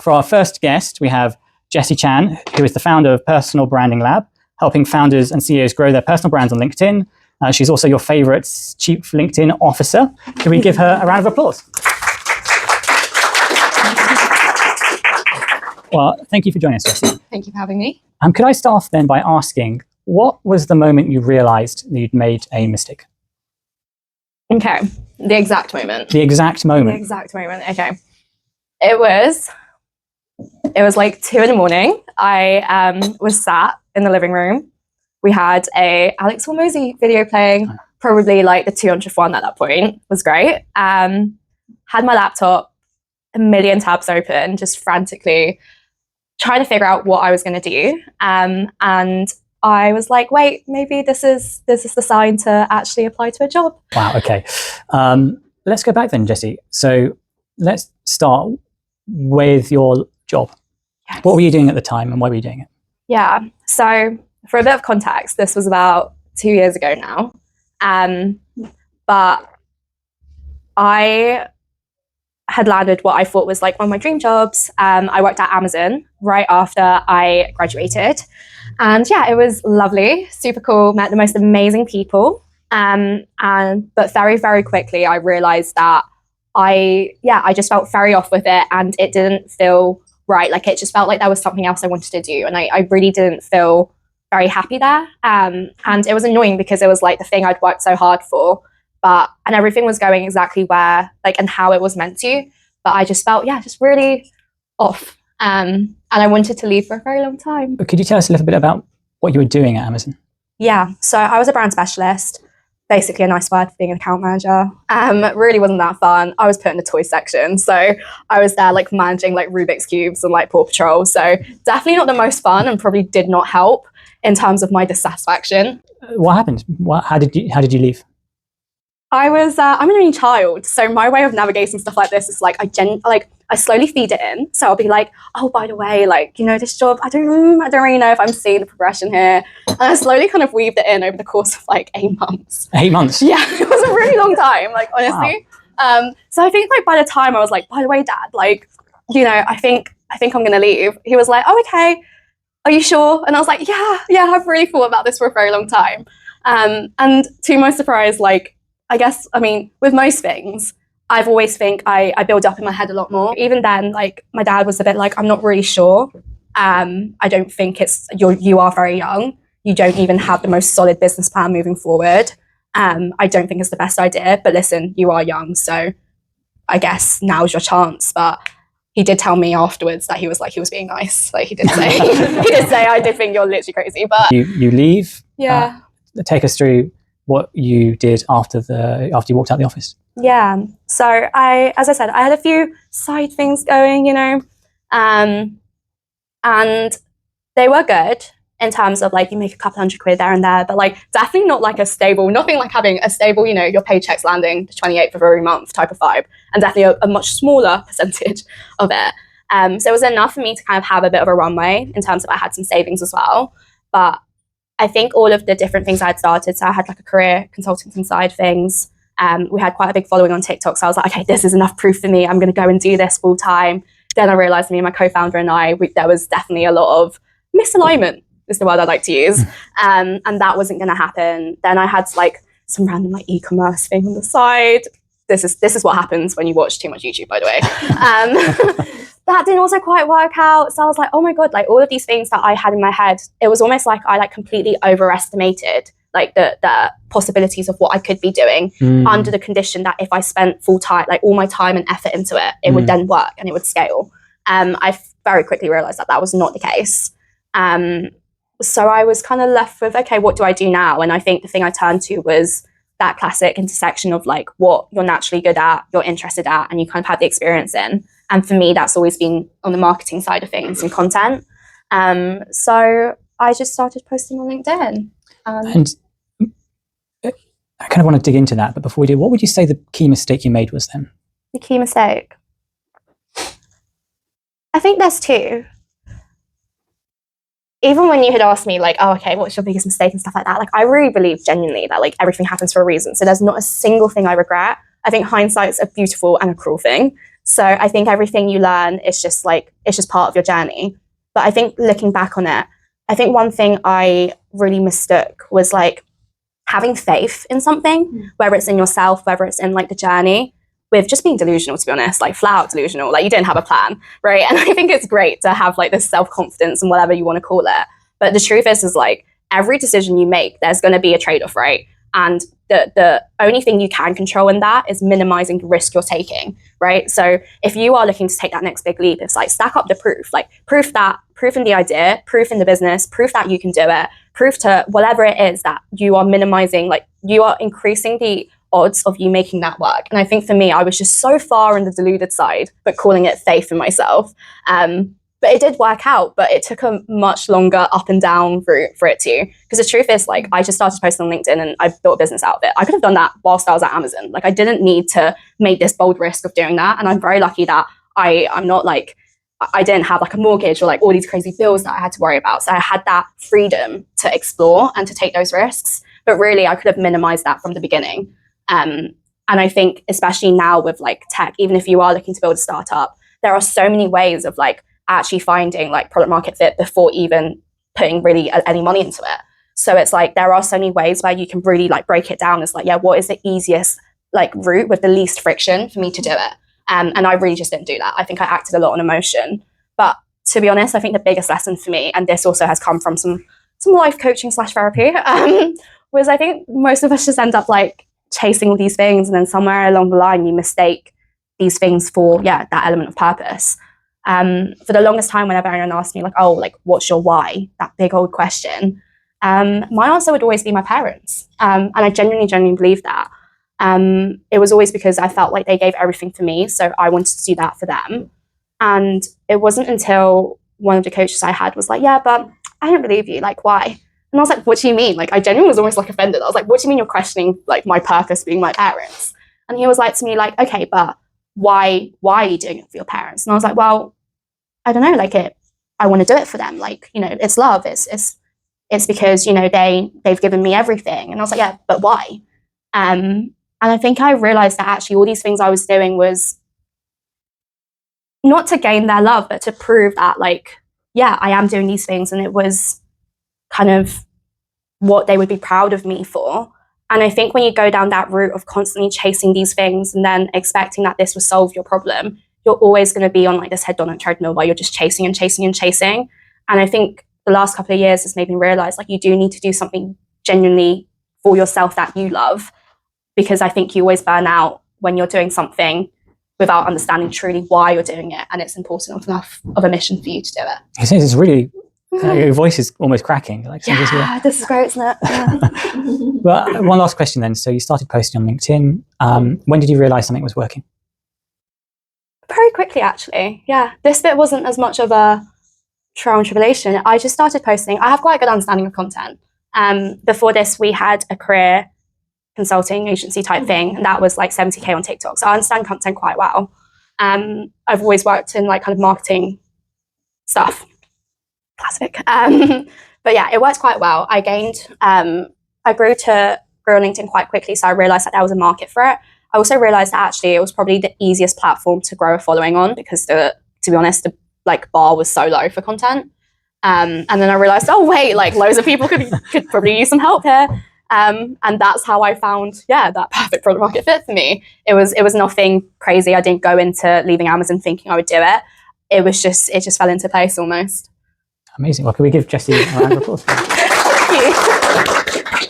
For our first guest, we have Jessie Chan, who is the founder of Personal Branding Lab, helping founders and CEOs grow their personal brands on LinkedIn. She's also your favorite chief LinkedIn officer. Can we give her a round of applause? Well, thank you for joining us, Jessie. Thank you for having me. Could I start off then by asking, what was the moment you realized that you'd made a mistake? Okay, the exact moment. The exact moment? The exact moment, okay. It was like 2 a.m. I was sat in the living room. We had a Alex Hormozy video playing, probably like the 200th one at that point. Was great. Had my laptop, a million tabs open, just frantically trying to figure out what I was going to do. And I was like, wait, maybe this is the sign to actually apply to a job. Wow, okay. Let's go back then, Jessie. So let's start with your job. Yes. What were you doing at the time and why were you doing it? Yeah, so for a bit of context, this was about 2 years ago now. But I had landed what I thought was like one of my dream jobs. I worked at Amazon right after I graduated. And yeah, it was lovely, super cool, met the most amazing people. But very, very quickly, I realized that I just felt very off with it and it didn't feel right. Like it just felt like there was something else I wanted to do. And I really didn't feel very happy there. And it was annoying because it was like the thing I'd worked so hard for, and everything was going exactly where, like, and how it was meant to. But I just felt, just really off. And I wanted to leave for a very long time. Could you tell us a little bit about what you were doing at Amazon? Yeah, so I was a brand specialist, basically a nice word for being an account manager. Really wasn't that fun. I was put in the toy section. So I was there like managing like Rubik's Cubes and like Paw Patrol. So definitely not the most fun and probably did not help in terms of my dissatisfaction. What happened? How did you leave? I'm an only child, so my way of navigating stuff like this is like I slowly feed it in. So I'll be like, oh, by the way, like, you know, this job, I don't really know if I'm seeing the progression here. And I slowly kind of weaved it in over the course of like 8 months. 8 months? Yeah, it was a really long time, like honestly. Wow. So I think like by the time I was like, by the way, Dad, like, you know, I think I'm gonna leave. He was like, oh, okay, are you sure? And I was like, yeah, I've really thought about this for a very long time. And to my surprise, like, I guess, I mean, with most things, I've always think I build up in my head a lot more. Even then, like, my dad was a bit like, I'm not really sure. I don't think you are very young. You don't even have the most solid business plan moving forward. I don't think it's the best idea, but listen, you are young. So I guess now's your chance. But he did tell me afterwards that he was being nice. Like he did say, I did think you're literally crazy, but. You leave. Yeah. Take us through what you did after you walked out the office. Yeah, so as I said, I had a few side things going, you know, and they were good in terms of like you make a couple £100 there and there, but like definitely not like nothing like having a stable, you know, your paycheck's landing the 28th of every month type of vibe, and definitely a much smaller percentage of it. So it was enough for me to kind of have a bit of a runway in terms of I had some savings as well, but I think all of the different things I'd started, so I had like a career consulting side of things. We had quite a big following on TikTok, so I was like, okay, this is enough proof for me. I'm going to go and do this full time. Then I realized me and my co-founder and there was definitely a lot of misalignment, is the word I'd like to use. And that wasn't going to happen. Then I had like some random like e-commerce thing on the side. This is what happens when you watch too much YouTube, by the way. That didn't also quite work out. So I was like, oh my God, like all of these things that I had in my head, it was almost like I like completely overestimated like the possibilities of what I could be doing under the condition that if I spent full time, like all my time and effort into it, it would then work and it would scale. I very quickly realized that was not the case. So I was kind of left with, okay, what do I do now? And I think the thing I turned to was that classic intersection of like what you're naturally good at, you're interested at, and you kind of have the experience in. And for me, that's always been on the marketing side of things and content. So I just started posting on LinkedIn. And I kind of want to dig into that, but before we do, what would you say the key mistake you made was then? The key mistake? I think there's two. Even when you had asked me like, oh, okay, what's your biggest mistake and stuff like that, like I really believe genuinely that like everything happens for a reason. So there's not a single thing I regret. I think hindsight's a beautiful and a cruel thing. So I think everything you learn is just like, it's just part of your journey. But I think looking back on it, I think one thing I really mistook was like having faith in something, whether it's in yourself, whether it's in like the journey, with just being delusional, to be honest, like flat out delusional, like you didn't have a plan, right? And I think it's great to have like this self-confidence and whatever you want to call it. But the truth is like every decision you make, there's going to be a trade-off, right? And the only thing you can control in that is minimizing the risk you're taking, right? So if you are looking to take that next big leap, it's like stack up the proof, like proof in the idea, proof in the business, proof that you can do it, proof to whatever it is that you are minimizing, like you are increasing the odds of you making that work. And I think for me, I was just so far on the deluded side, but calling it faith in myself. But it did work out, but it took a much longer up and down route for it to. Because the truth is, like, I just started posting on LinkedIn and I built a business out of it. I could have done that whilst I was at Amazon. Like, I didn't need to make this bold risk of doing that. And I'm very lucky that I'm not like, I didn't have like a mortgage or like all these crazy bills that I had to worry about. So I had that freedom to explore and to take those risks. But really, I could have minimized that from the beginning. And I think, especially now with like tech, even if you are looking to build a startup, there are so many ways of like actually finding like product market fit before even putting really any money into it. So it's like there are so many ways where you can really like break it down as like, yeah, what is the easiest like route with the least friction for me to do it? And I really just didn't do that. I think I acted a lot on emotion. But to be honest, I think the biggest lesson for me, and this also has come from some life coaching / therapy, was I think most of us just end up like chasing all these things, and then somewhere along the line you mistake these things for that element of purpose. For the longest time, whenever anyone asked me like, oh, like what's your why, that big old question, my answer would always be my parents, and I genuinely believe that. It was always because I felt like they gave everything for me, so I wanted to do that for them. And it wasn't until one of the coaches I had was like, yeah, but I don't believe you, like why? And I was like, what do you mean? Like, I genuinely was almost like offended. I was like, what do you mean you're questioning like my purpose being my parents? And he was like to me like, okay, but why are you doing it for your parents? And I was like, well, I don't know, like I want to do it for them. Like, you know, it's love. It's because, you know, they've given me everything. And I was like, yeah, but why? And I think I realized that actually all these things I was doing was not to gain their love, but to prove that like, yeah, I am doing these things. And it was kind of what they would be proud of me for. And I think when you go down that route of constantly chasing these things and then expecting that this will solve your problem, you're always going to be on like this hedonic treadmill where you're just chasing and chasing and chasing. And I think the last couple of years has made me realize like you do need to do something genuinely for yourself that you love, because I think you always burn out when you're doing something without understanding truly why you're doing it, and it's important enough of a mission for you to do it. It seems it's really, your voice is almost cracking. Like, this is great, isn't it? Yeah. Well, one last question then. So you started posting on LinkedIn. When did you realize something was working? Very quickly, actually. Yeah, this bit wasn't as much of a trial and tribulation. I just started posting. I have quite a good understanding of content. Before this, we had a career consulting agency type thing, and that was like 70K on TikTok. So I understand content quite well. I've always worked in like kind of marketing stuff. Classic. But yeah, it worked quite well. I grew on LinkedIn quite quickly, so I realized that there was a market for it. I also realized that actually it was probably the easiest platform to grow a following on, because to be honest, the like bar was so low for content. And then I realized, oh wait, like loads of people could probably use some help here. And that's how I found, that perfect product market fit for me. It was nothing crazy. I didn't go into leaving Amazon thinking I would do it. It just fell into place almost. Amazing. Well, can we give Jessie a round of applause? Thank you.